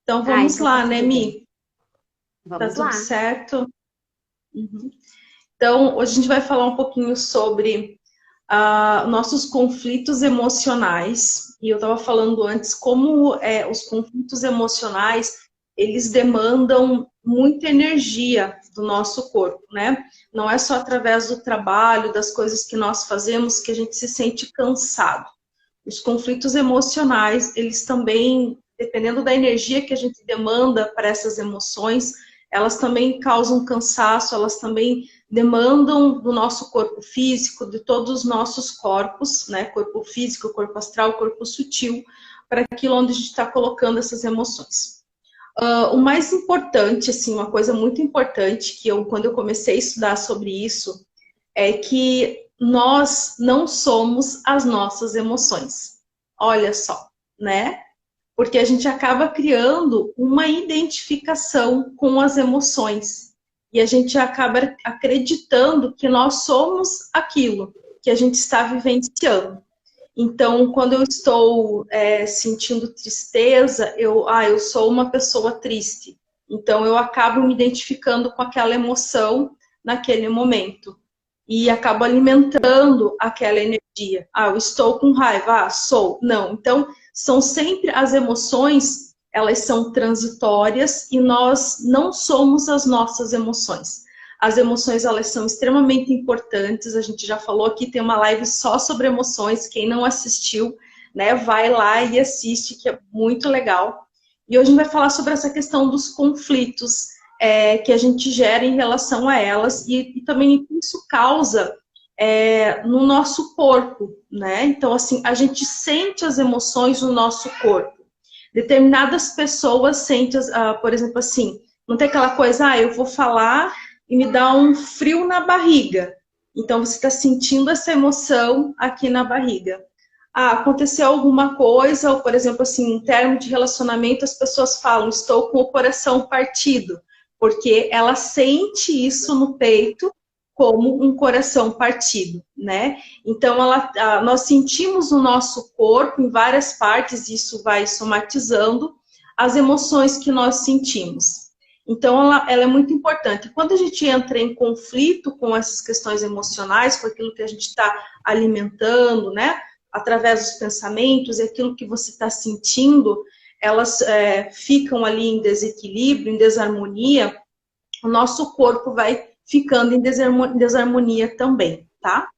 Então Ah, vamos então lá, tá né, tudo bem. Mi? Tá Vamos tudo lá. certo? Uhum. Então, hoje a gente vai falar um pouquinho sobre nossos conflitos emocionais. E eu estava falando antes como os conflitos emocionais, eles demandam muita energia do nosso corpo, né? Não é só através do trabalho, das coisas que nós fazemos que a gente se sente cansado. Os conflitos emocionais, eles também, dependendo da energia que a gente demanda para essas emoções, elas também causam cansaço, elas também demandam do nosso corpo físico, de todos os nossos corpos, né? Corpo físico, corpo astral, corpo sutil, para aquilo onde a gente está colocando essas emoções. O mais importante, assim, uma coisa muito importante que quando eu comecei a estudar sobre isso, é que nós não somos as nossas emoções. Olha só, né? Porque a gente acaba criando uma identificação com as emoções. E a gente acaba acreditando que nós somos aquilo que a gente está vivenciando. Então, quando eu estou sentindo tristeza, eu sou uma pessoa triste. Então, eu acabo me identificando com aquela emoção naquele momento. E acabo alimentando aquela energia. Ah, eu estou com raiva. Ah, sou. Não. Então, são sempre as emoções, elas são transitórias e nós não somos as nossas emoções. As emoções, elas são extremamente importantes. A gente já falou aqui, tem uma live só sobre emoções. Quem não assistiu, né, vai lá e assiste, que é muito legal. E hoje a gente vai falar sobre essa questão dos conflitos que a gente gera em relação a elas e também o que isso causa no nosso corpo, né? Então, assim, a gente sente as emoções no nosso corpo. Determinadas pessoas sentem, por exemplo, assim, não tem aquela coisa, eu vou falar e me dá um frio na barriga. Então, você está sentindo essa emoção aqui na barriga. Ah, aconteceu alguma coisa, ou, por exemplo, assim, em termos de relacionamento, as pessoas falam, estou com o coração partido, porque ela sente isso no peito como um coração partido, né? Então, nós sentimos no nosso corpo, em várias partes, isso vai somatizando as emoções que nós sentimos. Então, ela é muito importante. Quando a gente entra em conflito com essas questões emocionais, com aquilo que a gente está alimentando, né? Através dos pensamentos, e aquilo que você está sentindo, elas ficam ali em desequilíbrio, em desarmonia, o nosso corpo vai ficando em desarmonia também, tá?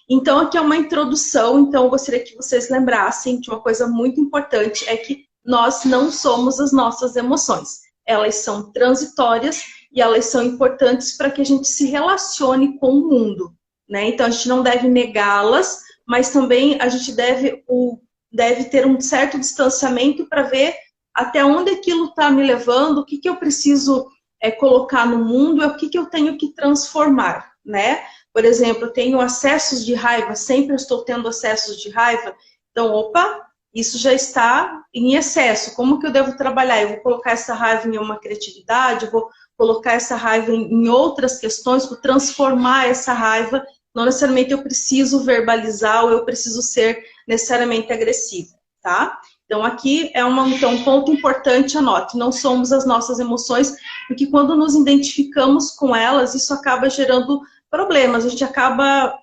Então, aqui é uma introdução, então eu gostaria que vocês lembrassem de uma coisa muito importante, é que nós não somos as nossas emoções. Elas são transitórias e elas são importantes para que a gente se relacione com o mundo, né? Então, a gente não deve negá-las, mas também a gente deve ter um certo distanciamento para ver até onde aquilo está me levando, o que eu preciso colocar no mundo, e o que eu tenho que transformar, né? Por exemplo, eu tenho acessos de raiva, sempre estou tendo acessos de raiva. Então, opa, isso já está em excesso. Como que eu devo trabalhar? Eu vou colocar essa raiva em uma criatividade, vou colocar essa raiva em outras questões, vou transformar essa raiva. Não necessariamente eu preciso verbalizar ou eu preciso ser necessariamente agressivo, tá? Então, aqui é um ponto importante, anote. Não somos as nossas emoções, porque quando nos identificamos com elas, isso acaba gerando problemas, a gente acaba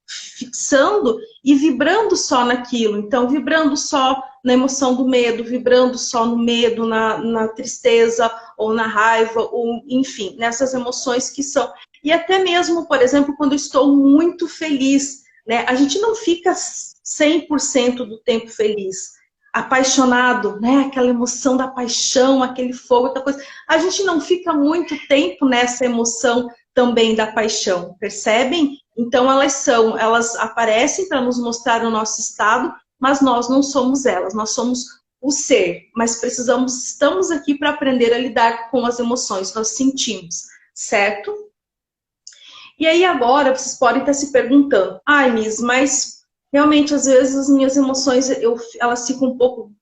fixando e vibrando só naquilo. Então, vibrando só na emoção do medo, vibrando só no medo, na tristeza ou na raiva, ou enfim, nessas emoções que são. E até mesmo, por exemplo, quando eu estou muito feliz, né? A gente não fica 100% do tempo feliz. Apaixonado, né? Aquela emoção da paixão, aquele fogo, outra coisa. A gente não fica muito tempo nessa emoção também da paixão, percebem? Então elas aparecem para nos mostrar o nosso estado, mas nós não somos elas, nós somos o ser, mas estamos aqui para aprender a lidar com as emoções, nós sentimos, certo? E aí agora vocês podem estar se perguntando, Miss, mas realmente às vezes as minhas emoções elas ficam um pouco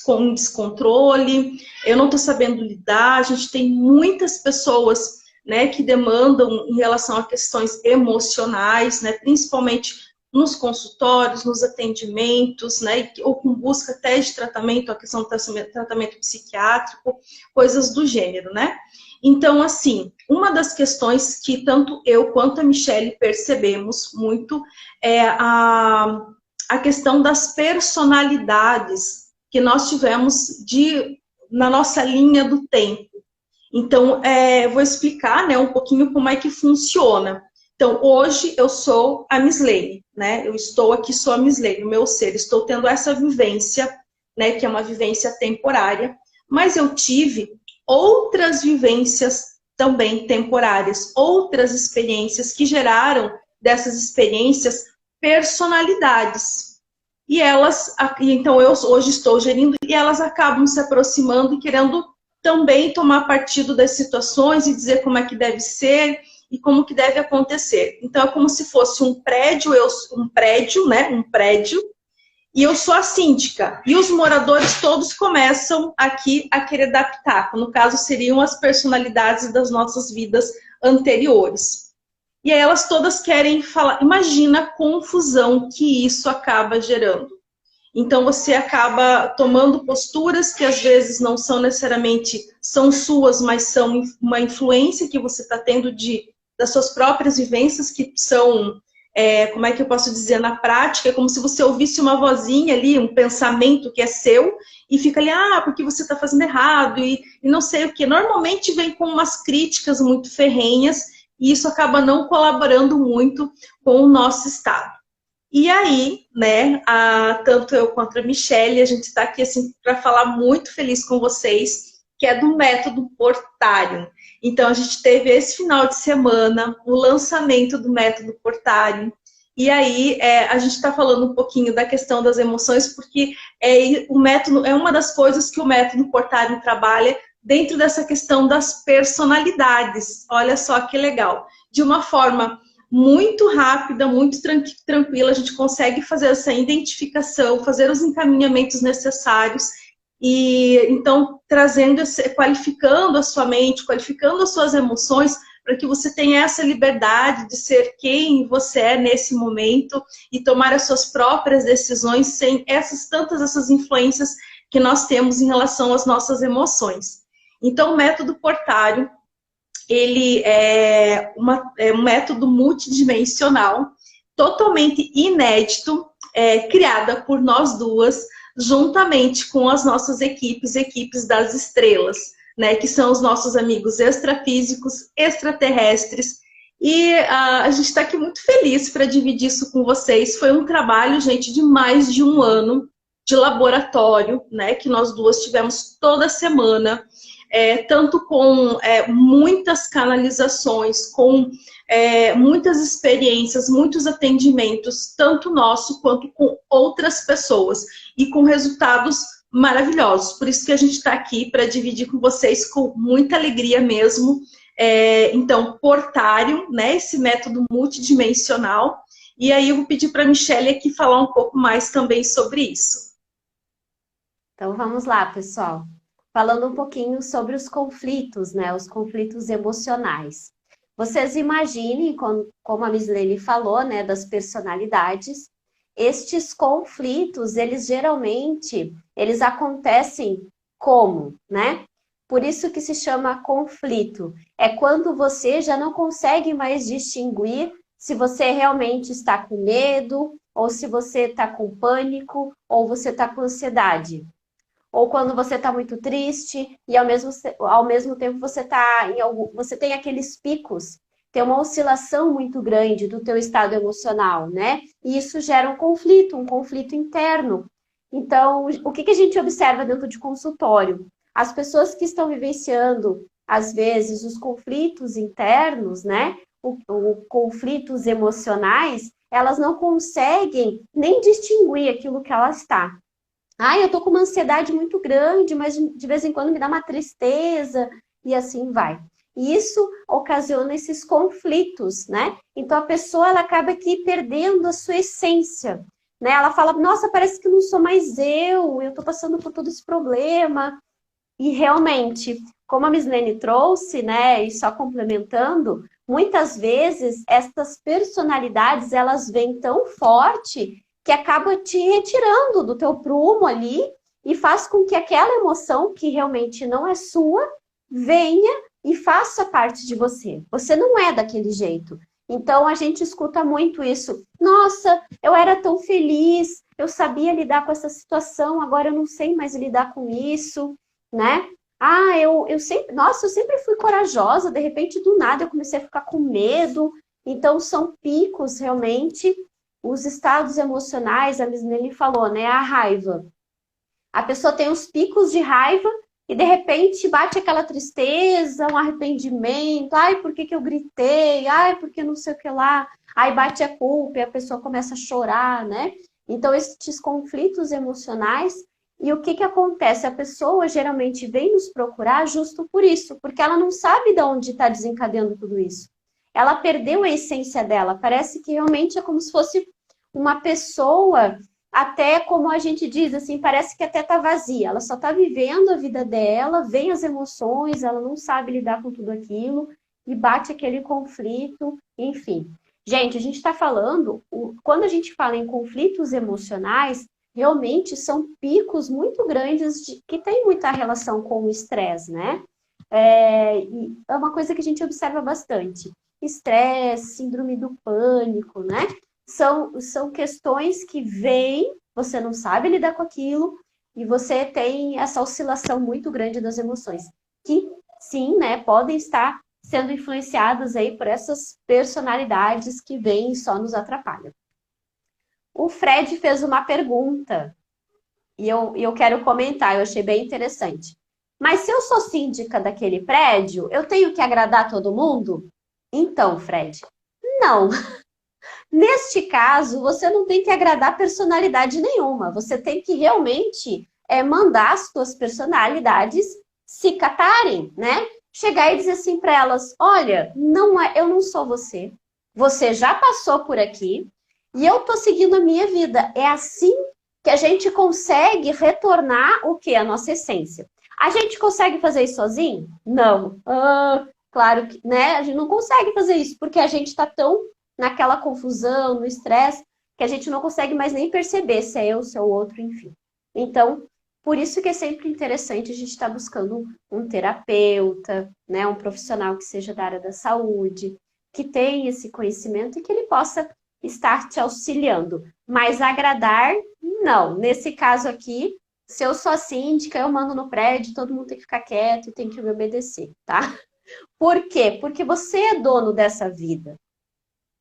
com descontrole, eu não estou sabendo lidar, a gente tem muitas pessoas, né, que demandam em relação a questões emocionais, né, principalmente nos consultórios, nos atendimentos, né, ou com busca até de tratamento, a questão do tratamento psiquiátrico, coisas do gênero, né? Então, assim, uma das questões que tanto eu quanto a Michelle percebemos muito é a questão das personalidades que nós tivemos na nossa linha do tempo. Então, vou explicar, né, um pouquinho como é que funciona. Então, hoje eu sou a Mislene, né? Eu estou aqui, sou a Mislene, o meu ser. Estou tendo essa vivência, né, que é uma vivência temporária, mas eu tive outras vivências também temporárias, outras experiências que geraram dessas experiências personalidades. E elas, então eu hoje estou gerindo, e elas acabam se aproximando e querendo também tomar partido das situações e dizer como é que deve ser e como que deve acontecer. Então, é como se fosse um prédio, né? Um prédio, e eu sou a síndica. E os moradores todos começam aqui a querer dar pitaco. No caso, seriam as personalidades das nossas vidas anteriores. E aí elas todas querem falar. Imagina a confusão que isso acaba gerando. Então você acaba tomando posturas que às vezes não são necessariamente são suas, mas são uma influência que você está tendo das suas próprias vivências, que são, como é que eu posso dizer, na prática, é como se você ouvisse uma vozinha ali, um pensamento que é seu, e fica ali, porque você está fazendo errado, e não sei o que. Normalmente vem com umas críticas muito ferrenhas, e isso acaba não colaborando muito com o nosso estado. E aí, né, tanto eu quanto a Michelle, a gente está aqui assim para falar muito feliz com vocês, que é do método Portário. Então, a gente teve esse final de semana o lançamento do método Portário. E aí, a gente está falando um pouquinho da questão das emoções, porque o método é uma das coisas que o método Portário trabalha dentro dessa questão das personalidades. Olha só que legal. De uma forma muito rápida, muito tranquila, a gente consegue fazer essa identificação, fazer os encaminhamentos necessários e então qualificando a sua mente, qualificando as suas emoções para que você tenha essa liberdade de ser quem você é nesse momento e tomar as suas próprias decisões sem tantas essas influências que nós temos em relação às nossas emoções. Então, o método Portário, ele é um método multidimensional, totalmente inédito, criada por nós duas, juntamente com as nossas equipes das estrelas, né, que são os nossos amigos extrafísicos, extraterrestres, e a gente está aqui muito feliz para dividir isso com vocês. Foi um trabalho, gente, de mais de um ano de laboratório, né, que nós duas tivemos toda semana, tanto com muitas canalizações, com muitas experiências, muitos atendimentos, tanto nosso quanto com outras pessoas, e com resultados maravilhosos. Por isso que a gente está aqui para dividir com vocês com muita alegria mesmo. Então, Portário, né, esse método multidimensional, e aí eu vou pedir para a Michelle aqui falar um pouco mais também sobre isso. Então vamos lá, pessoal. Falando um pouquinho sobre os conflitos, né? Os conflitos emocionais. Vocês imaginem, como a Mislene falou, né? Das personalidades. Estes conflitos, eles acontecem como, né? Por isso que se chama conflito. É quando você já não consegue mais distinguir se você realmente está com medo, ou se você está com pânico, ou você está com ansiedade. Ou quando você está muito triste e ao mesmo tempo você tem aqueles picos, tem uma oscilação muito grande do teu estado emocional, né? E isso gera um conflito interno. Então, o que a gente observa dentro de consultório? As pessoas que estão vivenciando, às vezes, os conflitos internos, né? Os conflitos emocionais, elas não conseguem nem distinguir aquilo que ela está. Eu tô com uma ansiedade muito grande, mas de vez em quando me dá uma tristeza, e assim vai. E isso ocasiona esses conflitos, né? Então a pessoa ela acaba aqui perdendo a sua essência, né? Ela fala, nossa, parece que não sou mais eu tô passando por todo esse problema. E realmente, como a Mislene trouxe, né? E só complementando, muitas vezes essas personalidades, elas vêm tão forte que acaba te retirando do teu prumo ali e faz com que aquela emoção que realmente não é sua, venha e faça parte de você. Você não é daquele jeito. Então, a gente escuta muito isso. Nossa, eu era tão feliz, eu sabia lidar com essa situação, agora eu não sei mais lidar com isso, né? Ah, eu sempre, nossa, eu sempre fui corajosa, de repente, do nada, eu comecei a ficar com medo. Então, são picos, realmente, os estados emocionais, a Misnelli falou, né? A raiva. A pessoa tem os picos de raiva e de repente bate aquela tristeza, um arrependimento. Ai, por que que eu gritei? Ai, porque não sei o que lá. Aí bate a culpa e a pessoa começa a chorar, né? Então, esses conflitos emocionais. E o que que acontece? A pessoa geralmente vem nos procurar justo por isso, porque ela não sabe de onde está desencadeando tudo isso. Ela perdeu a essência dela. Parece que realmente é como se fosse uma pessoa, até como a gente diz, assim, parece que até tá vazia. Ela só tá vivendo a vida dela, vem as emoções, ela não sabe lidar com tudo aquilo e bate aquele conflito, enfim. Gente, a gente está falando, quando a gente fala em conflitos emocionais, realmente são picos muito grandes que tem muita relação com o estresse, né? E é uma coisa que a gente observa bastante. Estresse, síndrome do pânico, né? São questões que vêm, você não sabe lidar com aquilo, e você tem essa oscilação muito grande das emoções, que sim, né, podem estar sendo influenciadas aí por essas personalidades que vêm e só nos atrapalham. O Fred fez uma pergunta, e eu quero comentar, eu achei bem interessante. Mas se eu sou síndica daquele prédio, eu tenho que agradar todo mundo? Então, Fred, não. Neste caso, você não tem que agradar personalidade nenhuma. Você tem que realmente mandar as suas personalidades se catarem, né? Chegar e dizer assim para elas, olha, eu não sou você. Você já passou por aqui e eu tô seguindo a minha vida. É assim que a gente consegue retornar o quê? A nossa essência. A gente consegue fazer isso sozinho? Não. Claro que, né? A gente não consegue fazer isso porque a gente está tão naquela confusão, no estresse, que a gente não consegue mais nem perceber se é eu, se é o outro, enfim. Então, por isso que é sempre interessante a gente estar buscando um terapeuta, né, um profissional que seja da área da saúde, que tenha esse conhecimento e que ele possa estar te auxiliando. Mas agradar, não. Nesse caso aqui, se eu sou a síndica, eu mando no prédio, todo mundo tem que ficar quieto e tem que me obedecer, tá? Por quê? Porque você é dono dessa vida.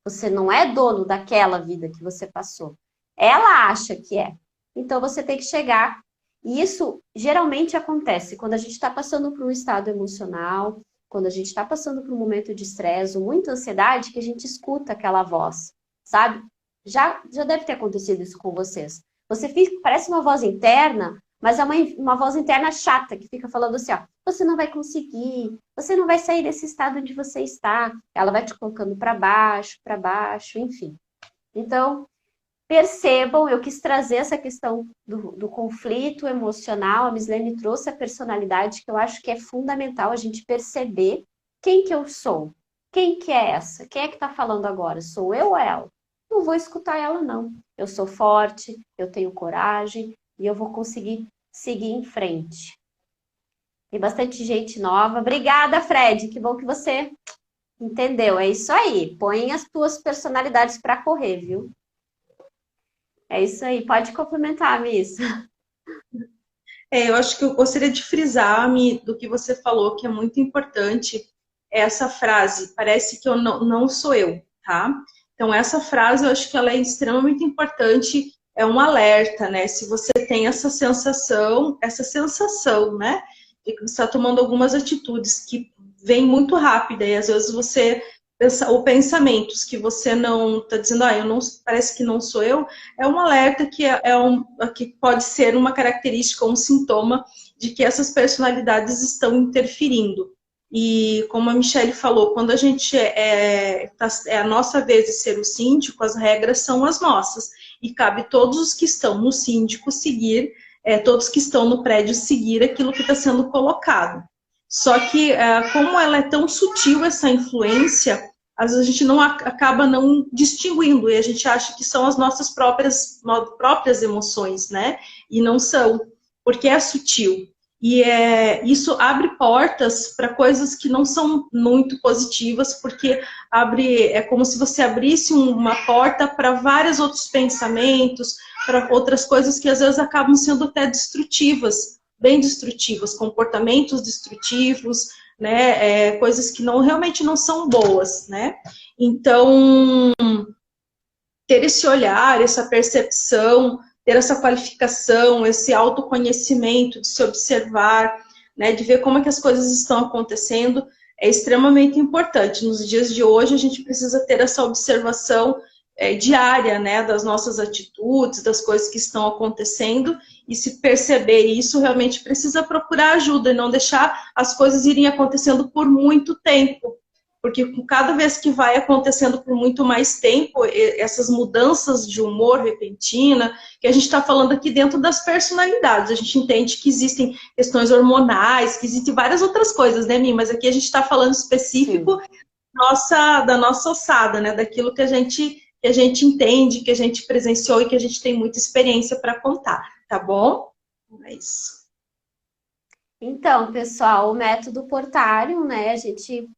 Você não é dono daquela vida que você passou. Ela acha que é. Então, você tem que chegar. E isso geralmente acontece quando a gente está passando por um estado emocional, quando a gente está passando por um momento de estresse, muita ansiedade, que a gente escuta aquela voz, sabe? Já deve ter acontecido isso com vocês. Você parece uma voz interna, mas é uma voz interna chata, que fica falando assim, ó, você não vai conseguir, você não vai sair desse estado onde você está. Ela vai te colocando para baixo, enfim. Então, percebam, eu quis trazer essa questão do conflito emocional, a Mislene trouxe a personalidade, que eu acho que é fundamental a gente perceber quem que eu sou. Quem que é essa? Quem é que está falando agora? Sou eu ou ela? Não vou escutar ela, não. Eu sou forte, eu tenho coragem e eu vou conseguir seguir em frente. Tem bastante gente nova. Obrigada, Fred. Que bom que você entendeu. É isso aí. Põe as tuas personalidades para correr, viu? É isso aí. Pode complementar, Miss. Eu acho que eu gostaria de frisar, Mi, do que você falou, que é muito importante, essa frase, parece que eu não sou eu, tá? Então, essa frase, eu acho que ela é extremamente importante, é um alerta, né? Se você tem essa sensação, né? De que você está tomando algumas atitudes que vêm muito rápida e às vezes você ou pensamentos que você não está dizendo, parece que não sou eu, é um alerta que pode ser uma característica, um sintoma de que essas personalidades estão interferindo. E como a Michelle falou, quando a gente é a nossa vez de ser o síndico, as regras são as nossas. E cabe todos os que estão no síndico seguir, todos que estão no prédio seguir aquilo que está sendo colocado. Só que, como ela é tão sutil, essa influência, às vezes a gente não acaba não distinguindo, e a gente acha que são as nossas próprias emoções, né? E não são, porque é sutil. E isso abre portas para coisas que não são muito positivas, porque é como se você abrisse uma porta para vários outros pensamentos, para outras coisas que às vezes acabam sendo até destrutivas, bem destrutivas, comportamentos destrutivos, né? Coisas que realmente não são boas, né? Então, ter esse olhar, essa percepção, ter essa qualificação, esse autoconhecimento, de se observar, né, de ver como é que as coisas estão acontecendo, é extremamente importante. Nos dias de hoje, a gente precisa ter essa observação diária, né, das nossas atitudes, das coisas que estão acontecendo, e se perceber isso, realmente precisa procurar ajuda e não deixar as coisas irem acontecendo por muito tempo. Porque cada vez que vai acontecendo por muito mais tempo, essas mudanças de humor repentina, que a gente está falando aqui dentro das personalidades, a gente entende que existem questões hormonais, que existem várias outras coisas, né, Mi? Mas aqui a gente está falando específico da nossa ossada, né? Daquilo que a gente entende, que a gente presenciou e que a gente tem muita experiência para contar, tá bom? É isso. Então, pessoal, o método Portário, né? A gente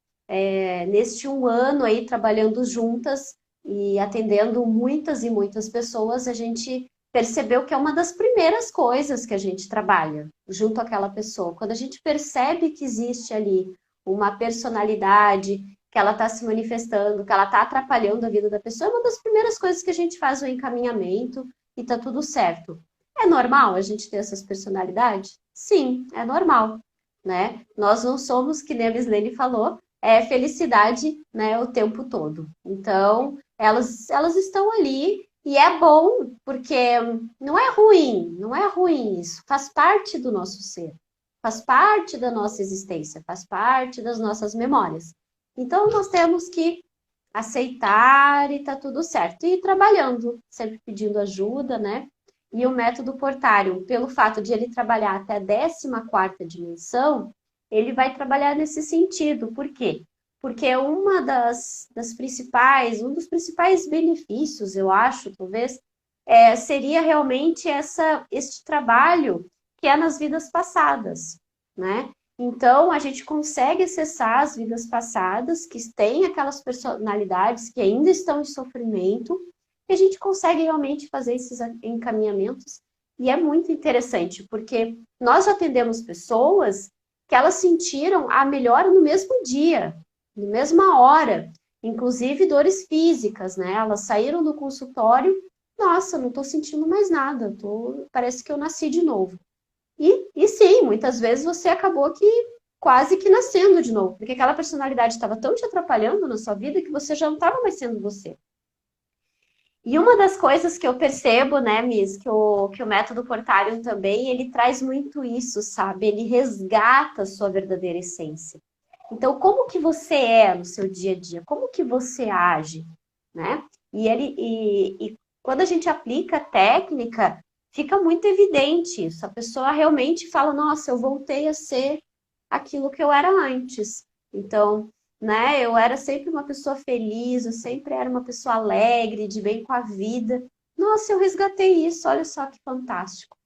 neste um ano aí trabalhando juntas e atendendo muitas e muitas pessoas, a gente percebeu que é uma das primeiras coisas que a gente trabalha junto àquela pessoa. Quando a gente percebe que existe ali uma personalidade, que ela está se manifestando, que ela está atrapalhando a vida da pessoa, é uma das primeiras coisas que a gente faz o encaminhamento e tá tudo certo. É normal a gente ter essas personalidades? Sim, é normal, né? Nós não somos, que nem a Mislene falou, felicidade, né, o tempo todo. Então, elas estão ali e é bom, porque não é ruim isso. Faz parte do nosso ser, faz parte da nossa existência, faz parte das nossas memórias. Então, nós temos que aceitar e tá tudo certo. E ir trabalhando, sempre pedindo ajuda, né? E o método Portário, pelo fato de ele trabalhar até a 14ª dimensão, ele vai trabalhar nesse sentido. Por quê? Porque um dos principais benefícios, eu acho, talvez, seria realmente este trabalho que é nas vidas passadas, né? Então, a gente consegue acessar as vidas passadas, que têm aquelas personalidades que ainda estão em sofrimento, e a gente consegue realmente fazer esses encaminhamentos. E é muito interessante, porque nós já atendemos pessoas que elas sentiram a melhora no mesmo dia, na mesma hora, inclusive dores físicas, né? Elas saíram do consultório, nossa, não estou sentindo mais nada, parece que eu nasci de novo. E sim, muitas vezes você acabou quase que nascendo de novo, porque aquela personalidade estava tão te atrapalhando na sua vida que você já não estava mais sendo você. E uma das coisas que eu percebo, né, Miss, que o método Portário também, ele traz muito isso, sabe? Ele resgata a sua verdadeira essência. Então, como que você é no seu dia a dia? Como que você age, né? E quando a gente aplica a técnica, fica muito evidente isso. A pessoa realmente fala, nossa, eu voltei a ser aquilo que eu era antes. Então, né, eu era sempre uma pessoa feliz, eu sempre era uma pessoa alegre, de bem com a vida. Nossa, eu resgatei isso, olha só que fantástico.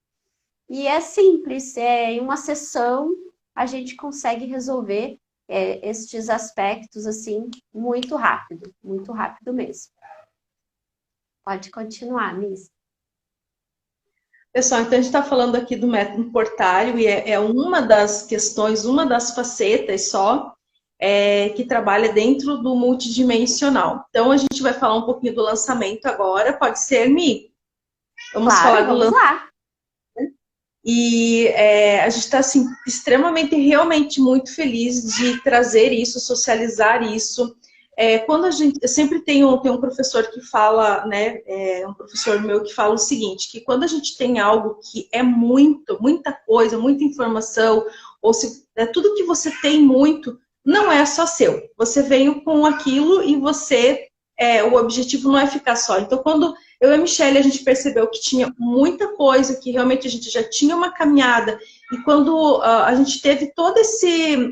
E é simples, em uma sessão a gente consegue resolver estes aspectos, assim, muito rápido mesmo. Pode continuar, Miss. Pessoal, então a gente está falando aqui do método Portário e é uma das questões, uma das facetas só que trabalha dentro do multidimensional. Então a gente vai falar um pouquinho do lançamento agora, pode ser, Mi? Vamos falar do lançamento. Lá. E a gente está assim, extremamente, realmente muito feliz de trazer isso, socializar isso. Quando eu sempre tenho um professor que fala, né, um professor meu que fala o seguinte, que quando a gente tem algo que é muita coisa, muita informação, ou se é tudo que você tem muito, não é só seu. Você veio com aquilo e o objetivo não é ficar só. Então, quando eu e a Michelle, a gente percebeu que tinha muita coisa, que realmente a gente já tinha uma caminhada, e quando a gente teve toda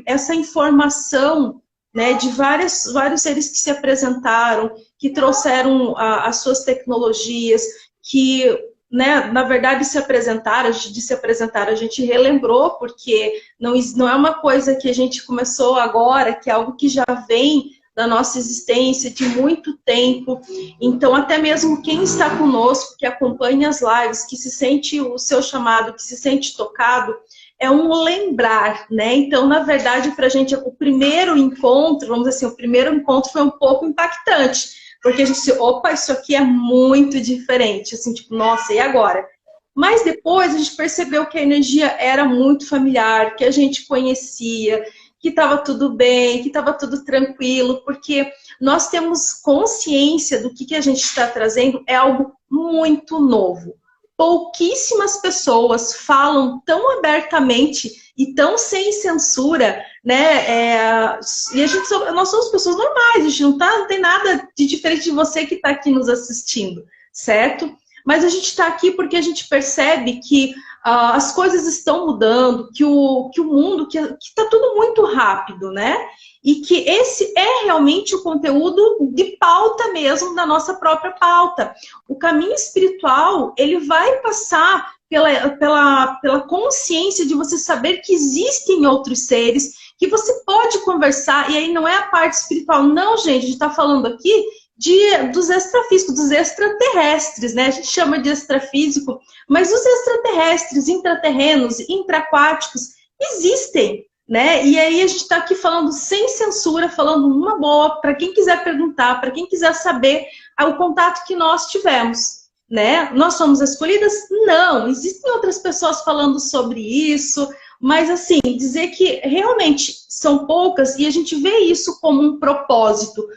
essa informação né, de vários seres que se apresentaram, que trouxeram as suas tecnologias, que, né, na verdade se apresentaram, a gente relembrou, porque não é uma coisa que a gente começou agora, que é algo que já vem da nossa existência de muito tempo. Então, até mesmo quem está conosco, que acompanha as lives, que se sente o seu chamado, que se sente tocado, é um lembrar, né? Então, na verdade, para a gente, o primeiro encontro, vamos dizer assim, o primeiro encontro foi um pouco impactante, porque a gente disse, opa, isso aqui é muito diferente, assim, tipo, nossa, e agora? Mas depois a gente percebeu que a energia era muito familiar, que a gente conhecia, que estava tudo bem, que estava tudo tranquilo, porque nós temos consciência do que a gente está trazendo, é algo muito novo. Pouquíssimas pessoas falam tão abertamente e tão sem censura, né? E nós somos pessoas normais, a gente não tem nada de diferente de você que está aqui nos assistindo, certo? Mas a gente está aqui porque a gente percebe que as coisas estão mudando, que o mundo, que está tudo muito rápido, né? E que esse é realmente o conteúdo de pauta mesmo, da nossa própria pauta. O caminho espiritual, ele vai passar pela consciência de você saber que existem outros seres, que você pode conversar, e aí não é a parte espiritual, não, gente, a gente está falando aqui dos extrafísicos, dos extraterrestres, né? A gente chama de extrafísico, mas os extraterrestres, intraterrenos, intraquáticos, existem, né? E aí a gente está aqui falando sem censura, falando numa boa, para quem quiser perguntar, para quem quiser saber o contato que nós tivemos, né? Nós somos escolhidas? Não, existem outras pessoas falando sobre isso, mas assim, dizer que realmente são poucas, e a gente vê isso como um propósito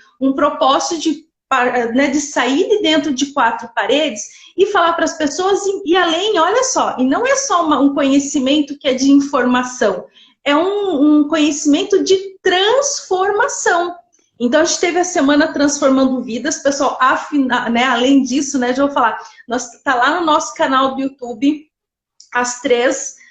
de sair de dentro de quatro paredes e falar para as pessoas e além, olha só, e não é só um conhecimento que é de informação, é um conhecimento de transformação. Então, a gente teve a semana Transformando Vidas, pessoal, né, além disso, né, já vou falar, tá lá no nosso canal do YouTube,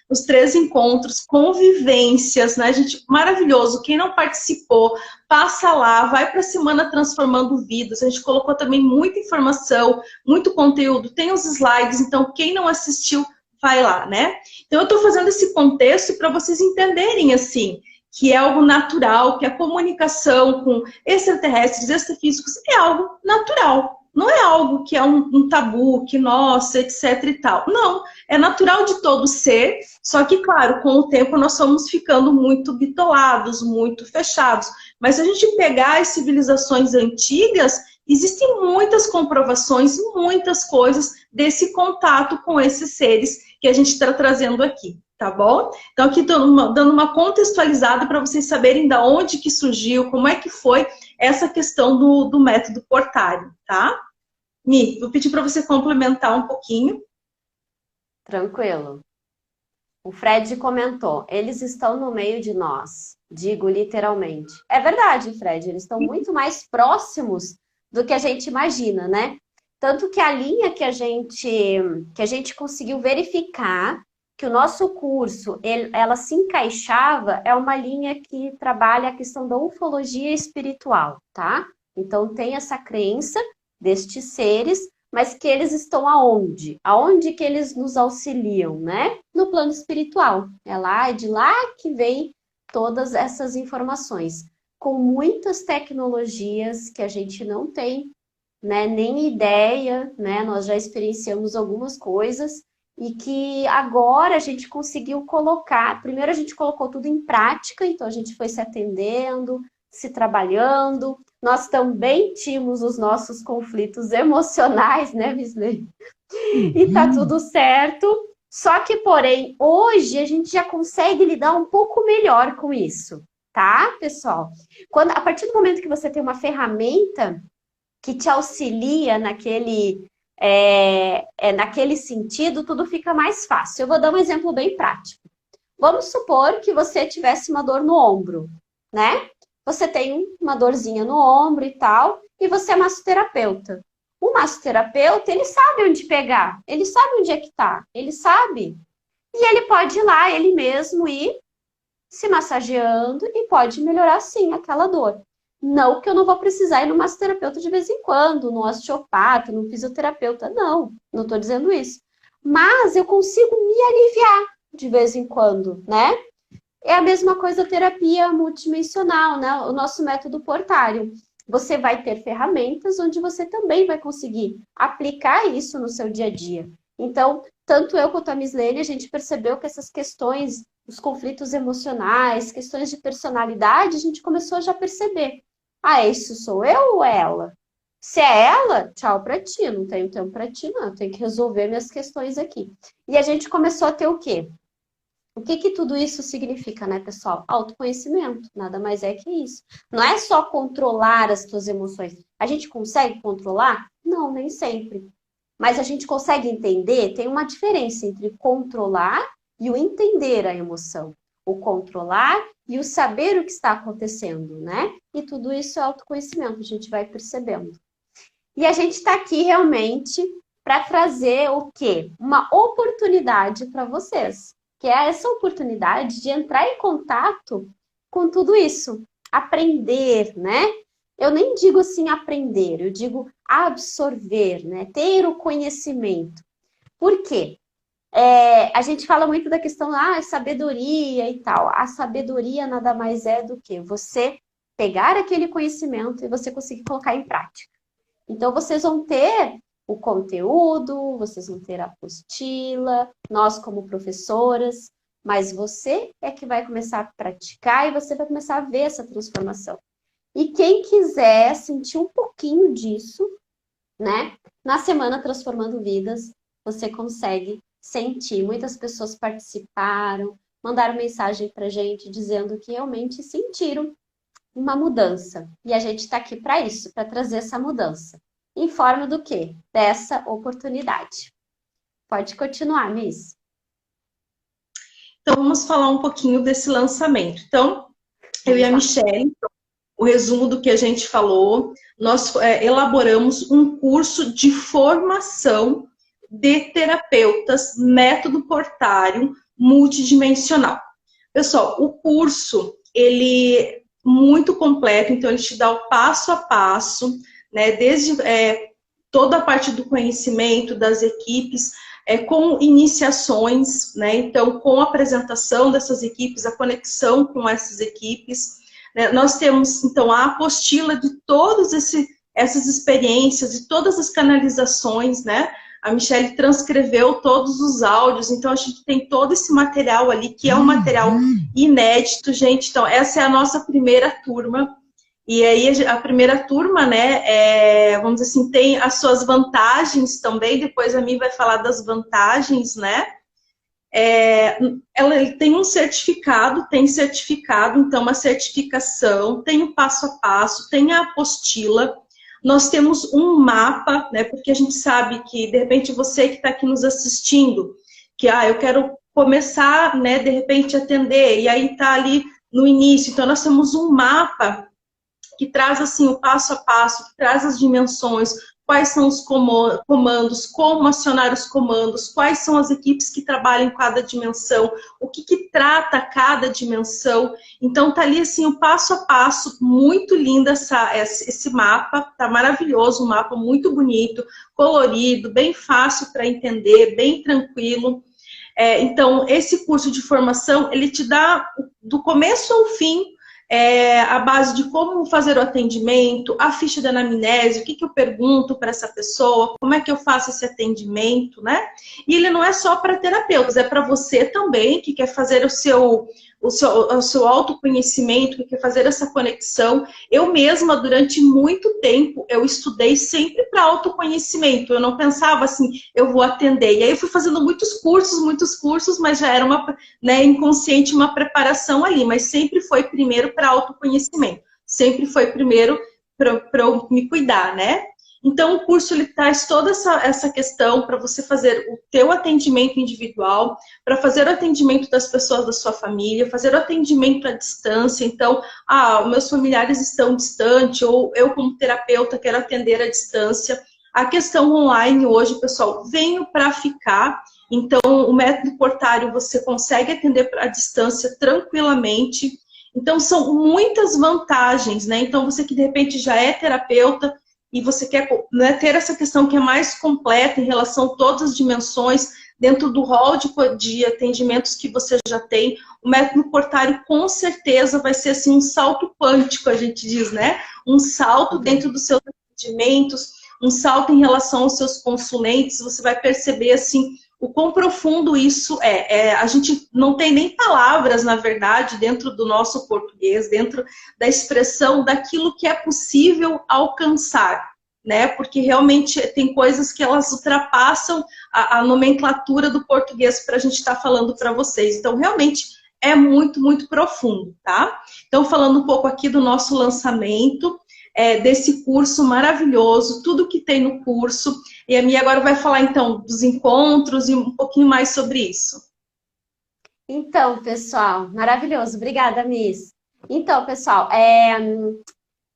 os 3 encontros, convivências, né, gente? Maravilhoso. Quem não participou, passa lá, vai para a Semana Transformando Vidas. A gente colocou também muita informação, muito conteúdo, tem os slides, então quem não assistiu, vai lá, né? Então eu estou fazendo esse contexto para vocês entenderem, assim, que é algo natural, que a comunicação com extraterrestres, extrafísicos é algo natural. Não é algo que é um tabu, que nossa, etc e tal. Não, é natural de todo ser, só que, claro, com o tempo nós fomos ficando muito bitolados, muito fechados. Mas se a gente pegar as civilizações antigas, existem muitas comprovações, muitas coisas desse contato com esses seres que a gente está trazendo aqui, tá bom? Então, aqui dando uma contextualizada para vocês saberem da onde que surgiu, como é que foi essa questão do método Portário, tá? Mi, vou pedir para você complementar um pouquinho. Tranquilo. O Fred comentou, eles estão no meio de nós, digo literalmente. É verdade, Fred, eles estão muito mais próximos do que a gente imagina, né? Tanto que a linha que a gente conseguiu verificar que o nosso curso, ela se encaixava, é uma linha que trabalha a questão da ufologia espiritual, tá? Então tem essa crença destes seres, mas que eles estão aonde? Aonde que eles nos auxiliam, né? No plano espiritual. É de lá que vem todas essas informações, com muitas tecnologias que a gente não tem, né, nem ideia, né? Nós já experienciamos algumas coisas e que agora a gente conseguiu colocar. Primeiro a gente colocou tudo em prática, então a gente foi se atendendo, se trabalhando. Nós também tínhamos os nossos conflitos emocionais, né, Visley? E tá tudo certo. Só que, porém, hoje a gente já consegue lidar um pouco melhor com isso, tá, pessoal? A partir do momento que você tem uma ferramenta que te auxilia naquele sentido, tudo fica mais fácil. Eu vou dar um exemplo bem prático. Vamos supor que você tivesse uma dor no ombro, né? Você tem uma dorzinha no ombro e tal, e você é massoterapeuta. O massoterapeuta, ele sabe onde pegar, ele sabe onde é que tá, ele sabe. E ele pode ir lá, ele mesmo, e se massageando e pode melhorar sim aquela dor. Não que eu não vou precisar ir no massoterapeuta de vez em quando, no osteopata, no fisioterapeuta, não estou dizendo isso. Mas eu consigo me aliviar de vez em quando, né? É a mesma coisa a terapia multidimensional, né? O nosso método Portário. Você vai ter ferramentas onde você também vai conseguir aplicar isso no seu dia a dia. Então, tanto eu quanto a Mislene, a gente percebeu que essas questões, os conflitos emocionais, questões de personalidade, a gente começou a já perceber. Ah, isso sou eu ou é ela? Se é ela, tchau pra ti, não tenho tempo pra ti, não. Eu tenho que resolver minhas questões aqui. E a gente começou a ter o quê? O que que tudo isso significa, né, pessoal? Autoconhecimento, nada mais é que isso. Não é só controlar as tuas emoções. A gente consegue controlar? Não, nem sempre. Mas a gente consegue entender? Tem uma diferença entre controlar e o entender a emoção. O controlar e o saber o que está acontecendo, né? E tudo isso é autoconhecimento, a gente vai percebendo. E a gente está aqui realmente para trazer o quê? Uma oportunidade para vocês. Que é essa oportunidade de entrar em contato com tudo isso. Aprender, né? Eu nem digo assim aprender, eu digo absorver, né? Ter o conhecimento. Por quê? A gente fala muito da questão, sabedoria e tal. A sabedoria nada mais é do que você pegar aquele conhecimento e você conseguir colocar em prática. Então, vocês vão ter o conteúdo, vocês vão ter a apostila, nós como professoras, mas você é que vai começar a praticar e você vai começar a ver essa transformação. E quem quiser sentir um pouquinho disso, né? Na semana Transformando Vidas, você consegue sentir. Muitas pessoas participaram, mandaram mensagem pra gente dizendo que realmente sentiram uma mudança. E a gente está aqui para isso, para trazer essa mudança. Em forma do quê? Dessa oportunidade. Pode continuar, Miss. Então, vamos falar um pouquinho desse lançamento. Então, eu e a Michelle, o resumo do que a gente falou, nós elaboramos um curso de formação de terapeutas, método Portário multidimensional. Pessoal, o curso, ele é muito completo, então ele te dá o passo a passo, né, desde toda a parte do conhecimento das equipes, com iniciações, né, então com a apresentação dessas equipes, a conexão com essas equipes, né, nós temos então a apostila de todas essas experiências e todas as canalizações, né, a Michelle transcreveu todos os áudios, então a gente tem todo esse material ali, que é um material inédito, gente. Então, essa é a nossa primeira turma. E aí, a primeira turma, né, vamos dizer assim, tem as suas vantagens também. Depois a Mi vai falar das vantagens, né? Ela tem um certificado, então uma certificação, tem o passo a passo, tem a apostila. Nós temos um mapa, né, porque a gente sabe que, de repente, você que está aqui nos assistindo, que eu quero começar, né, de repente, a atender, e aí está ali no início. Então, nós temos um mapa que traz, assim, o passo a passo, que traz as dimensões, quais são os comandos, como acionar os comandos, quais são as equipes que trabalham em cada dimensão, o que trata cada dimensão. Então, tá ali, assim, o passo a passo, muito lindo esse mapa, tá maravilhoso, um mapa muito bonito, colorido, bem fácil para entender, bem tranquilo. Então, esse curso de formação, ele te dá, do começo ao fim, a base de como fazer o atendimento, a ficha da anamnese, o que eu pergunto para essa pessoa, como é que eu faço esse atendimento, né? E ele não é só para terapeutas, é para você também que quer fazer o seu autoconhecimento, que quer fazer essa conexão. Eu mesma, durante muito tempo, eu estudei sempre para autoconhecimento. Eu não pensava assim, eu vou atender. E aí eu fui fazendo muitos cursos, mas já era inconsciente uma preparação ali. Mas sempre foi primeiro para autoconhecimento. Sempre foi primeiro para eu me cuidar, né? Então, o curso ele traz toda essa questão para você fazer o teu atendimento individual, para fazer o atendimento das pessoas da sua família, fazer o atendimento à distância. Então, meus familiares estão distantes, ou eu como terapeuta quero atender à distância. A questão online hoje, pessoal, veio para ficar. Então, o método Portário você consegue atender à distância tranquilamente. Então, são muitas vantagens, né? Então, você que de repente já é terapeuta e você quer, né, ter essa questão que é mais completa em relação a todas as dimensões, dentro do rol de atendimentos que você já tem, o método Portário com certeza vai ser assim, um salto quântico, a gente diz, né? Um salto dentro dos seus atendimentos, um salto em relação aos seus consulentes, você vai perceber assim o quão profundo isso é. A gente não tem nem palavras, na verdade, dentro do nosso português, dentro da expressão daquilo que é possível alcançar, né? Porque realmente tem coisas que elas ultrapassam a nomenclatura do português para a gente estar falando para vocês. Então, realmente é muito, muito profundo, tá? Então, falando um pouco aqui do nosso lançamento, desse curso maravilhoso, tudo que tem no curso. E a Mia agora vai falar, então, dos encontros e um pouquinho mais sobre isso. Então, pessoal, maravilhoso. Obrigada, Miss. Então, pessoal,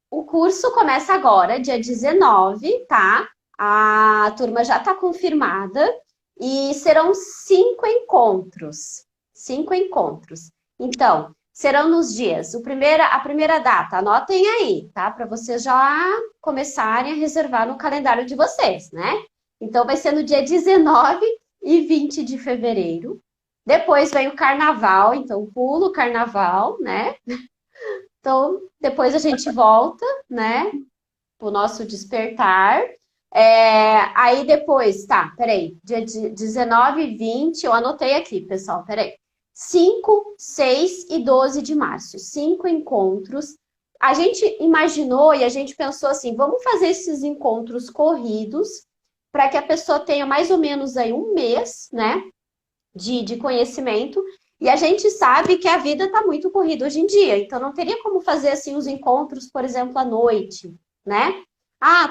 o curso começa agora, dia 19, tá? A turma já está confirmada e serão 5 encontros. 5 encontros. Então, serão nos dias, a primeira data, anotem aí, tá? Para vocês já começarem a reservar no calendário de vocês, né? Então, vai ser no dia 19 e 20 de fevereiro. Depois vem o carnaval, então pulo o carnaval, né? Então, depois a gente volta, né? O nosso despertar. Aí depois, tá, peraí, dia 19 e 20, eu anotei aqui, pessoal, peraí. 5, 6 e 12 de março, 5 encontros. A gente imaginou e a gente pensou assim, vamos fazer esses encontros corridos para que a pessoa tenha mais ou menos aí um mês, né, de conhecimento. E a gente sabe que a vida está muito corrida hoje em dia, então não teria como fazer assim os encontros, por exemplo, à noite, né?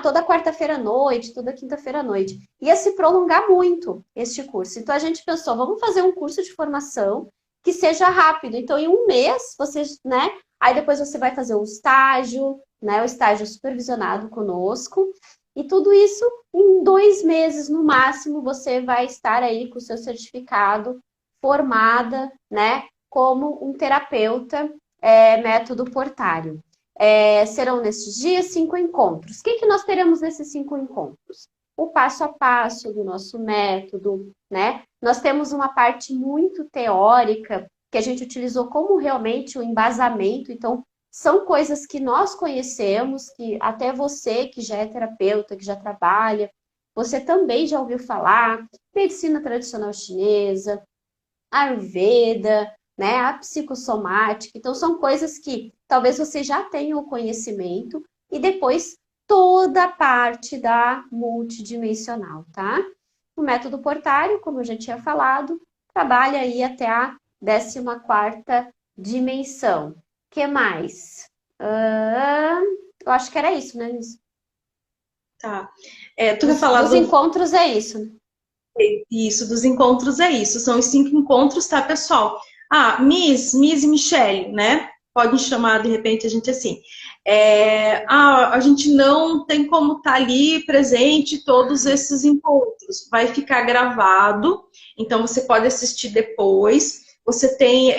Toda quarta-feira à noite, toda quinta-feira à noite. Ia se prolongar muito este curso. Então a gente pensou, vamos fazer um curso de formação que seja rápido. Então, em um mês, vocês, né? Aí depois você vai fazer um estágio, né? O estágio supervisionado conosco. E tudo isso em 2 meses, no máximo, você vai estar aí com o seu certificado formada, né? Como um terapeuta método Portário. Serão nesses dias 5 encontros. O que nós teremos nesses 5 encontros? O passo a passo do nosso método, né? Nós temos uma parte muito teórica que a gente utilizou como realmente o embasamento. Então, são coisas que nós conhecemos, que até você que já é terapeuta, que já trabalha, você também já ouviu falar, medicina tradicional chinesa, Ayurveda, né? A psicossomática. Então, são coisas que talvez você já tenha o conhecimento e depois toda a parte da multidimensional, tá? O método Portário, como eu já tinha falado, trabalha aí até a 14ª dimensão. O que mais? Eu acho que era isso, né, Liz? Tá. Tu quer falar dos encontros é isso, né? Isso, dos encontros é isso. São os 5 encontros, tá, pessoal? Miss e Michele, né? Pode chamar, de repente, a gente assim. A gente não tem como estar ali presente todos esses encontros. Vai ficar gravado, então você pode assistir depois. Você tem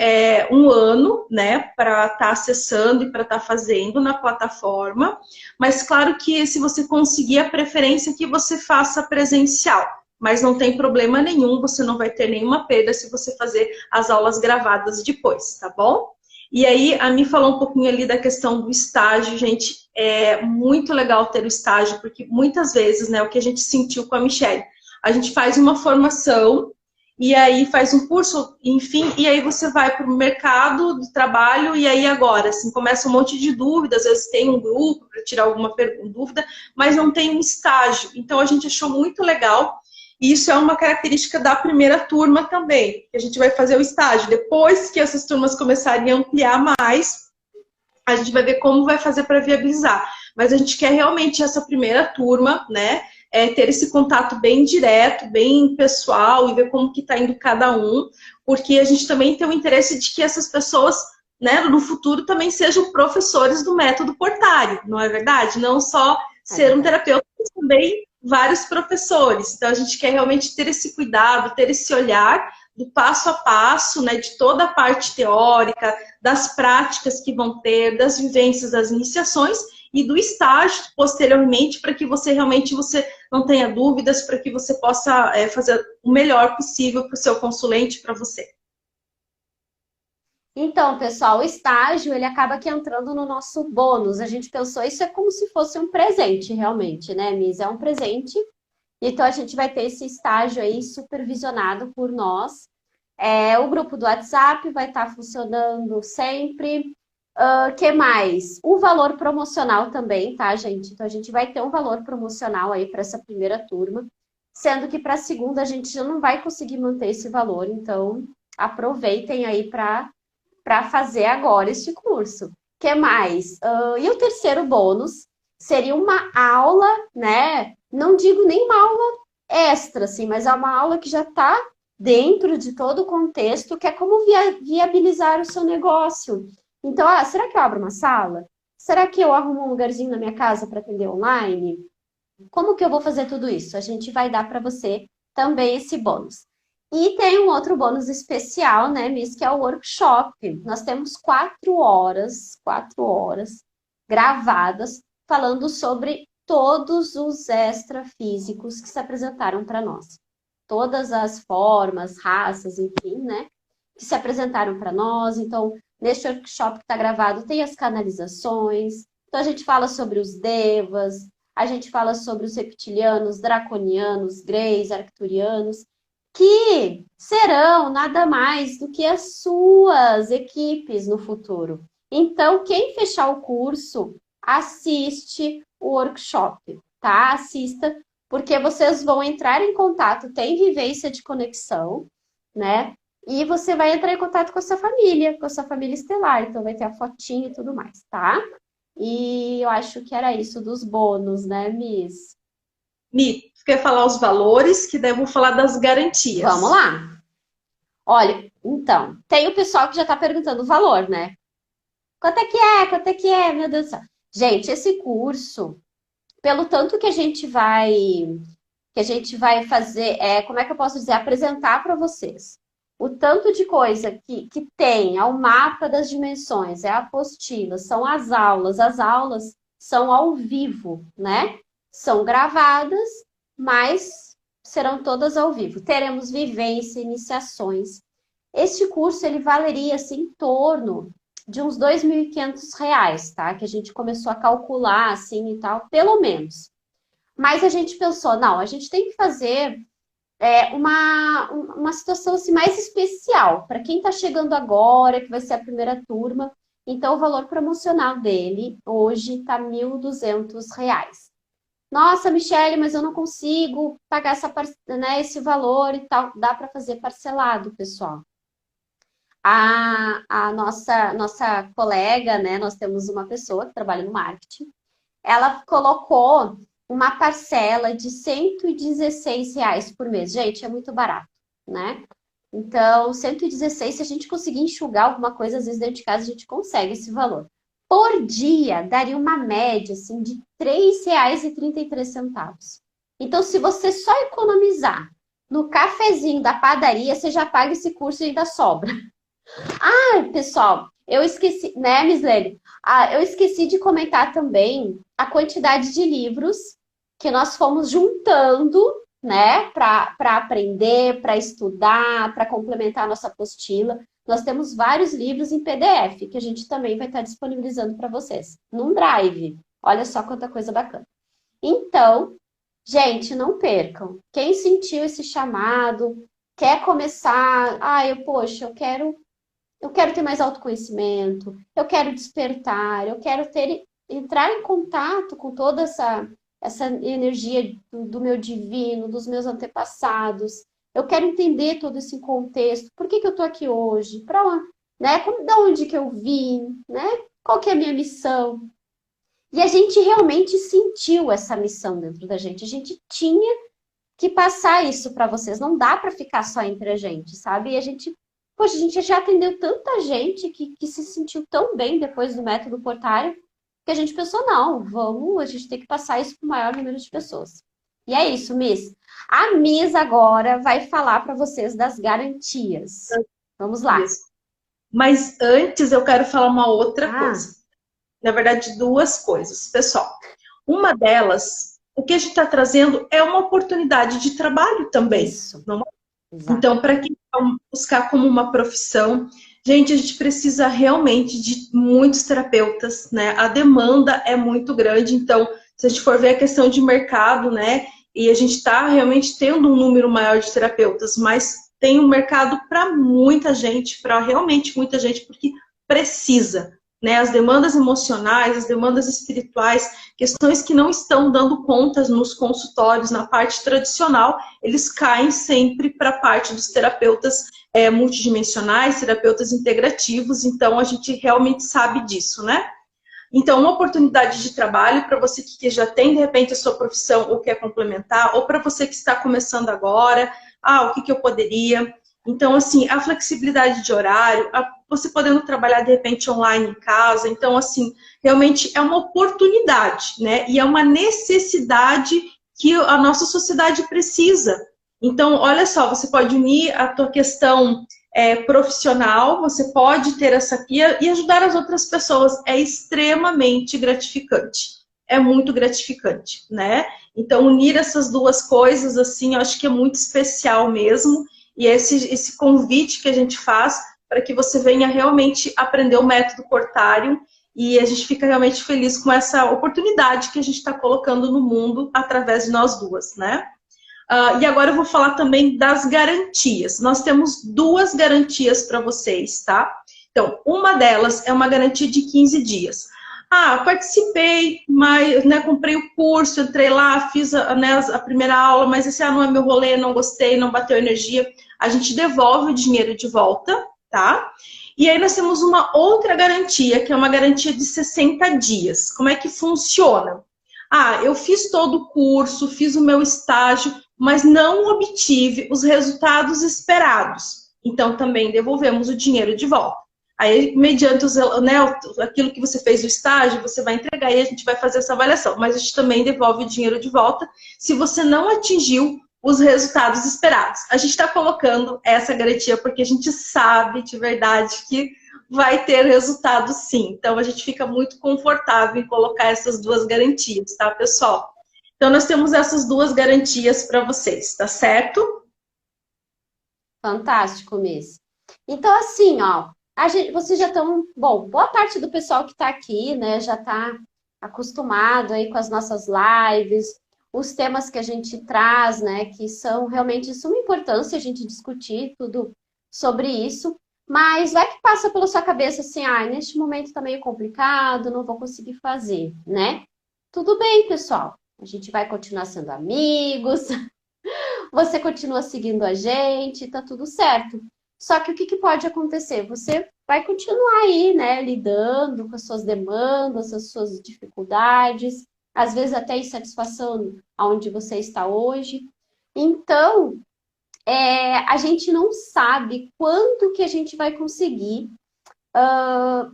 1 ano, né, para estar acessando e para estar fazendo na plataforma. Mas claro que se você conseguir, a preferência é que você faça presencial. Mas não tem problema nenhum, você não vai ter nenhuma perda se você fazer as aulas gravadas depois, tá bom? E aí, a Mi falou um pouquinho ali da questão do estágio, gente, é muito legal ter o estágio, porque muitas vezes, né, o que a gente sentiu com a Michele, a gente faz uma formação, e aí faz um curso, enfim, e aí você vai para o mercado de trabalho, e aí agora, assim, começa um monte de dúvidas, às vezes tem um grupo para tirar alguma dúvida, mas não tem um estágio. Então, a gente achou muito legal. E isso é uma característica da primeira turma também, que a gente vai fazer o estágio. Depois que essas turmas começarem a ampliar mais, a gente vai ver como vai fazer para viabilizar. Mas a gente quer realmente essa primeira turma, né, ter esse contato bem direto, bem pessoal, e ver como que está indo cada um, porque a gente também tem o interesse de que essas pessoas, né, no futuro também sejam professores do método Portário, não é verdade? Não só ser um terapeuta, mas também vários professores. Então, a gente quer realmente ter esse cuidado, ter esse olhar do passo a passo, né, de toda a parte teórica, das práticas que vão ter, das vivências, das iniciações e do estágio posteriormente, para que você realmente não tenha dúvidas, para que você possa fazer o melhor possível para o seu consulente, para você. Então, pessoal, o estágio, ele acaba aqui entrando no nosso bônus. A gente pensou, isso é como se fosse um presente, realmente, né, Miss? É um presente. Então, a gente vai ter esse estágio aí supervisionado por nós. O grupo do WhatsApp vai estar funcionando sempre. Que mais? O valor promocional também, tá, gente? Então, a gente vai ter um valor promocional aí para essa primeira turma, sendo que para a segunda a gente já não vai conseguir manter esse valor. Então, aproveitem aí para fazer agora este curso. Que mais? E o terceiro bônus seria uma aula, né? Não digo nem uma aula extra, assim, mas é uma aula que já está dentro de todo o contexto, que é como viabilizar o seu negócio. Então, será que eu abro uma sala? Será que eu arrumo um lugarzinho na minha casa para atender online? Como que eu vou fazer tudo isso? A gente vai dar para você também esse bônus. E tem um outro bônus especial, né, Miss, que é o workshop. Nós temos 4 horas gravadas falando sobre todos os extrafísicos que se apresentaram para nós. Todas as formas, raças, enfim, né, que se apresentaram para nós. Então, neste workshop que está gravado, tem as canalizações. Então, a gente fala sobre os devas, a gente fala sobre os reptilianos, draconianos, greys, arcturianos, que serão nada mais do que as suas equipes no futuro. Então, quem fechar o curso, assiste o workshop, tá? Assista, porque vocês vão entrar em contato, tem vivência de conexão, né? E você vai entrar em contato com a sua família estelar, então vai ter a fotinha e tudo mais, tá? E eu acho que era isso dos bônus, né, Miss? Mi, quer falar os valores, que daí eu vou falar das garantias. Vamos lá. Olha, então, tem o pessoal que já está perguntando o valor, né? Quanto é que é? Quanto é que é? Meu Deus do céu. Gente, esse curso, pelo tanto que a gente vai fazer, como é que eu posso dizer, apresentar para vocês. O tanto de coisa que tem, é o mapa das dimensões, é a apostila, são as aulas são ao vivo, né? São gravadas, mas serão todas ao vivo. Teremos vivência, iniciações. Este curso, ele valeria, assim, em torno de uns R$ 2.500, tá? Que a gente começou a calcular, assim, e tal, pelo menos. Mas a gente pensou, não, a gente tem que fazer uma situação assim, mais especial para quem está chegando agora, que vai ser a primeira turma. Então, o valor promocional dele hoje está R$ 1.200. Nossa, Michele, mas eu não consigo pagar né, esse valor e tal. Dá para fazer parcelado, pessoal. A nossa colega, né? Nós temos uma pessoa que trabalha no marketing. Ela colocou uma parcela de R$ 116 por mês. Gente, é muito barato, né? Então, 116, se a gente conseguir enxugar alguma coisa, às vezes dentro de casa a gente consegue esse valor. Por dia, daria uma média, assim, de R$ 3,33. Então, se você só economizar no cafezinho da padaria, você já paga esse curso e ainda sobra. Pessoal, eu esqueci, né, Mislene? Eu esqueci de comentar também a quantidade de livros que nós fomos juntando, né, para aprender, para estudar, para complementar a nossa apostila. Nós temos vários livros em PDF que a gente também vai estar disponibilizando para vocês num Drive. Olha só quanta coisa bacana. Então, gente, não percam. Quem sentiu esse chamado, quer começar, poxa, eu quero ter mais autoconhecimento, eu quero despertar, eu quero entrar em contato com toda essa energia do meu divino, dos meus antepassados. Eu quero entender todo esse contexto. Por que eu estou aqui hoje? Para onde, né? Da onde que eu vim, né? Qual que é a minha missão? E a gente realmente sentiu essa missão dentro da gente. A gente tinha que passar isso para vocês. Não dá para ficar só entre a gente, sabe? E a gente já atendeu tanta gente que se sentiu tão bem depois do método Portário, que a gente pensou, não, a gente tem que passar isso para o maior número de pessoas. E é isso, Miss. A Miss agora vai falar para vocês das garantias. Vamos lá. Isso. Mas antes eu quero falar uma outra Ah, coisa. Na verdade, duas coisas, pessoal. Uma delas, o que a gente está trazendo é uma oportunidade de trabalho também. isso. Não é? Exato. Então, para quem vai buscar como uma profissão, gente, a gente precisa realmente de muitos terapeutas, né? A demanda é muito grande, então, se a gente for ver a questão de mercado, né? E a gente está realmente tendo um número maior de terapeutas, mas tem um mercado para muita gente, para realmente muita gente, porque precisa, né? As demandas emocionais, as demandas espirituais, questões que não estão dando conta nos consultórios, na parte tradicional, eles caem sempre para a parte dos terapeutas multidimensionais, terapeutas integrativos, então a gente realmente sabe disso, né? Então, uma oportunidade de trabalho para você que já tem, de repente, a sua profissão ou quer complementar, ou para você que está começando agora, o que eu poderia. Então, assim, a flexibilidade de horário, você podendo trabalhar, de repente, online em casa. Então, assim, realmente é uma oportunidade, né? E é uma necessidade que a nossa sociedade precisa. Então, olha só, você pode unir a tua questão profissional, você pode ter essa e ajudar as outras pessoas. É extremamente gratificante. É muito gratificante, né? Então, unir essas duas coisas, assim, eu acho que é muito especial mesmo. E esse convite que a gente faz para que você venha realmente aprender o método Cortário. E a gente fica realmente feliz com essa oportunidade que a gente está colocando no mundo através de nós duas, né? E agora eu vou falar também das garantias. Nós temos duas garantias para vocês, tá? Então, uma delas é uma garantia de 15 dias. Participei, mas, né, comprei o curso, entrei lá, fiz a primeira aula, mas esse não é meu rolê, não gostei, não bateu energia. A gente devolve o dinheiro de volta, tá? E aí nós temos uma outra garantia, que é uma garantia de 60 dias. Como é que funciona? Eu fiz todo o curso, fiz o meu estágio, mas não obtive os resultados esperados. Então, também devolvemos o dinheiro de volta. Aí, mediante aquilo que você fez no estágio, você vai entregar e a gente vai fazer essa avaliação. Mas a gente também devolve o dinheiro de volta se você não atingiu os resultados esperados. A gente está colocando essa garantia porque a gente sabe de verdade que vai ter resultado sim. Então, a gente fica muito confortável em colocar essas duas garantias, tá, pessoal? Então, nós temos essas duas garantias para vocês, tá certo? Fantástico, Miss. Então, assim, ó, vocês já estão... Bom, boa parte do pessoal que está aqui, né, já está acostumado aí com as nossas lives, os temas que a gente traz, né, que são realmente de suma importância a gente discutir tudo sobre isso. Mas vai que passa pela sua cabeça assim, neste momento tá meio complicado, não vou conseguir fazer, né? Tudo bem, pessoal. A gente vai continuar sendo amigos, você continua seguindo a gente, tá tudo certo. Só que o que pode acontecer? Você vai continuar aí, né, lidando com as suas demandas, as suas dificuldades, às vezes até insatisfação aonde você está hoje. Então, a gente não sabe quando que a gente vai conseguir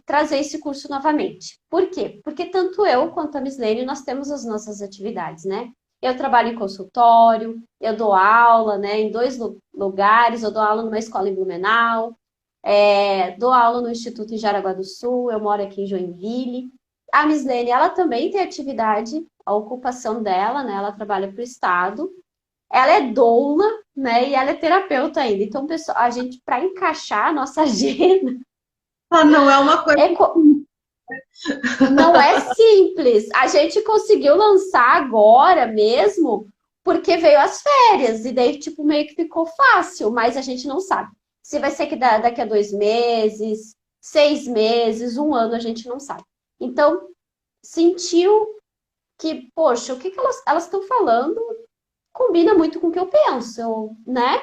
trazer esse curso novamente. Por quê? Porque tanto eu quanto a Mislene, nós temos as nossas atividades, né? Eu trabalho em consultório, eu dou aula, né, em 2 lugares, eu dou aula numa escola em Blumenau, dou aula no Instituto em Jaraguá do Sul, eu moro aqui em Joinville. A Mislene, ela também tem atividade, a ocupação dela, né, ela trabalha para o Estado, ela é doula, né, e ela é terapeuta ainda. Então, pessoal, a gente, para encaixar a nossa agenda... Não é uma coisa... Não é simples. A gente conseguiu lançar agora mesmo porque veio as férias. E daí, tipo, meio que ficou fácil. Mas a gente não sabe. Se vai ser que daqui a 2 meses, 6 meses, 1 ano, a gente não sabe. Então, sentiu que, poxa, o que elas estão falando combina muito com o que eu penso, né?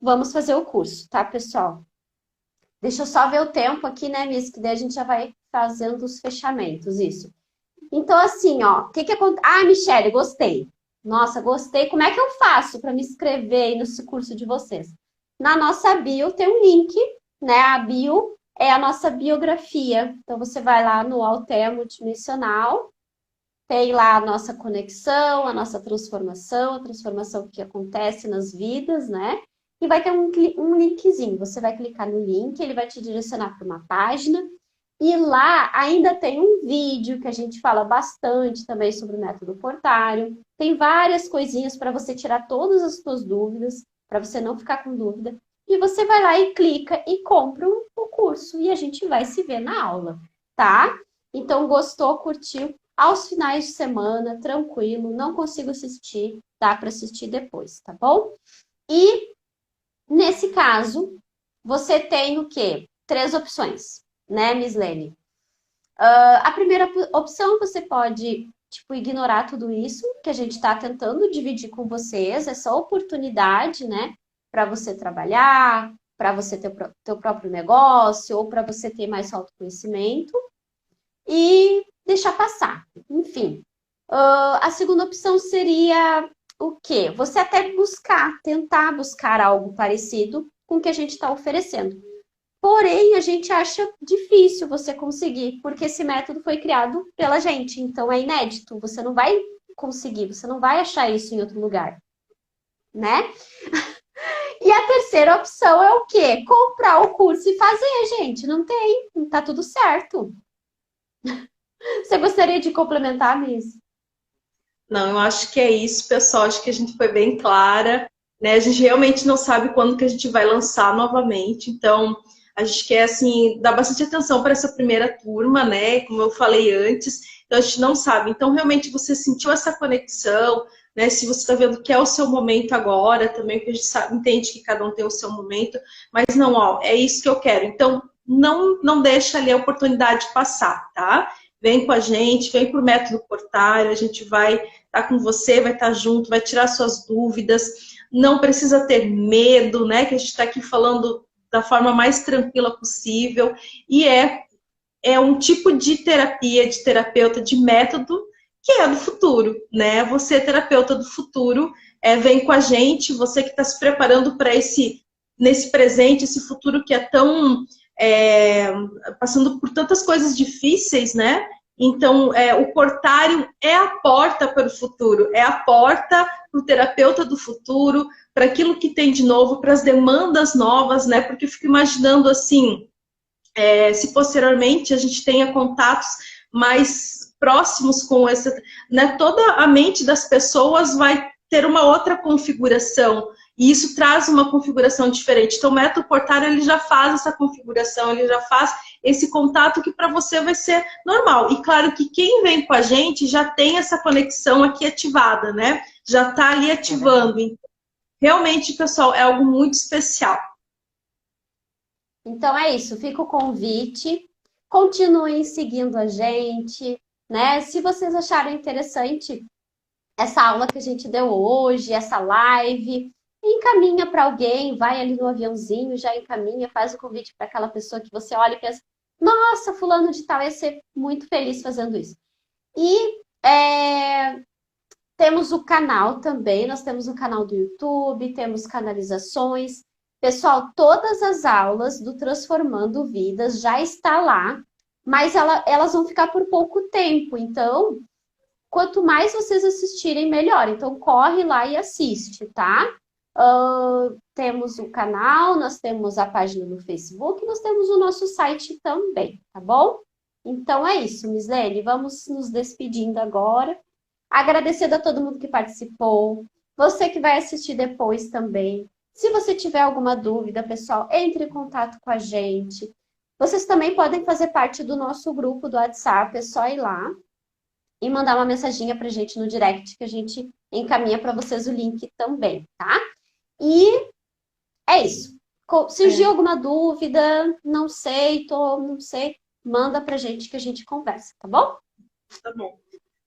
Vamos fazer o curso, tá, pessoal? Deixa eu só ver o tempo aqui, né, Miss? Que daí a gente já vai fazendo os fechamentos, isso. Então, assim, ó, o que acontece? Michele, gostei. Nossa, gostei. Como é que eu faço para me inscrever aí nesse curso de vocês? Na nossa bio tem um link, né? A bio é a nossa biografia. Então, você vai lá no Alter Multidimensional tem lá a nossa conexão, a nossa transformação, a transformação que acontece nas vidas, né? E vai ter um linkzinho. Você vai clicar no link, ele vai te direcionar para uma página. E lá ainda tem um vídeo que a gente fala bastante também sobre o método Portário. Tem várias coisinhas para você tirar todas as suas dúvidas, para você não ficar com dúvida. E você vai lá e clica e compra o curso. E a gente vai se ver na aula, tá? Então, gostou, curtiu? Aos finais de semana, tranquilo, não consigo assistir, dá para assistir depois, tá bom? E, nesse caso, você tem o quê? 3 opções, né, Miss Lene? A primeira opção, você pode, tipo, ignorar tudo isso que a gente está tentando dividir com vocês, essa oportunidade, né, para você trabalhar, para você ter o teu próprio negócio, ou para você ter mais autoconhecimento, e deixar passar. Enfim, a segunda opção seria o quê? Você até tentar buscar algo parecido com o que a gente está oferecendo. Porém, a gente acha difícil você conseguir, porque esse método foi criado pela gente, então é inédito. Você não vai conseguir, você não vai achar isso em outro lugar, né? E a terceira opção é o quê? Comprar o curso e fazer, gente. Não tem, tá tudo certo. Você gostaria de complementar, Miss? Não, eu acho que é isso, pessoal. Acho que a gente foi bem clara, né? A gente realmente não sabe quando que a gente vai lançar novamente. Então, a gente quer, assim, dar bastante atenção para essa primeira turma, né? Como eu falei antes. Então, a gente não sabe. Então, realmente, você sentiu essa conexão, né? Se você está vendo que é o seu momento agora também, porque a gente sabe, entende que cada um tem o seu momento. Mas não, ó, é isso que eu quero. Então, não deixa ali a oportunidade passar, tá? Vem com a gente, vem para o método Portário, a gente vai estar com você, vai estar junto, vai tirar suas dúvidas, não precisa ter medo, né? Que a gente está aqui falando da forma mais tranquila possível, e é um tipo de terapia, de terapeuta, de método que é do futuro, né? Você, terapeuta do futuro, vem com a gente, você que está se preparando para nesse presente, esse futuro que é tão passando por tantas coisas difíceis, né? Então, o portário é a porta para o futuro, é a porta para o terapeuta do futuro, para aquilo que tem de novo, para as demandas novas, né? Porque eu fico imaginando assim, se posteriormente a gente tenha contatos mais próximos com essa, né? Toda a mente das pessoas vai ter uma outra configuração. E isso traz uma configuração diferente. Então, o método Portário, ele já faz essa configuração, ele já faz esse contato que para você vai ser normal. E claro que quem vem com a gente já tem essa conexão aqui ativada, né? Já está ali ativando. Então, realmente, pessoal, é algo muito especial. Então é isso, fica o convite. Continuem seguindo a gente, né? Se vocês acharem interessante essa aula que a gente deu hoje, essa live, encaminha para alguém, vai ali no aviãozinho, já encaminha, faz o convite para aquela pessoa que você olha e pensa, nossa, fulano de tal ia ser muito feliz fazendo isso. E temos o canal também, nós temos um canal do YouTube, temos canalizações. Pessoal, todas as aulas do Transformando Vidas já está lá, mas elas vão ficar por pouco tempo, então quanto mais vocês assistirem, melhor. Então, corre lá e assiste, tá? Temos o canal, nós temos a página no Facebook, nós temos o nosso site também, tá bom? Então, é isso, Mislene. Vamos nos despedindo agora. Agradecendo a todo mundo que participou. Você que vai assistir depois também. Se você tiver alguma dúvida, pessoal, entre em contato com a gente. Vocês também podem fazer parte do nosso grupo do WhatsApp, é só ir lá e mandar uma mensaginha pra gente no direct que a gente encaminha para vocês o link também, tá? E é isso. Surgiu alguma dúvida, não sei, manda pra gente que a gente conversa, tá bom? Tá bom.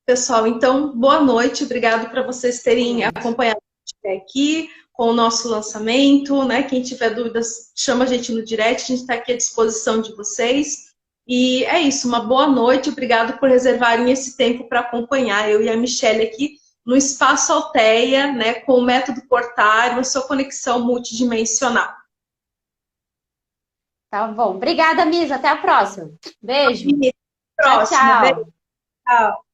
Pessoal, então, boa noite. Obrigado para vocês terem acompanhado até aqui com o nosso lançamento, né? Quem tiver dúvidas, chama a gente no direct, a gente está aqui à disposição de vocês. E é isso, uma boa noite, obrigado por reservarem esse tempo para acompanhar eu e a Michelle aqui no Espaço Alteia, né, com o método Portário, a sua conexão multidimensional. Tá bom. Obrigada, Misa. Até a próxima. Beijo. Próxima. Tchau, tchau. Beijo. Tchau.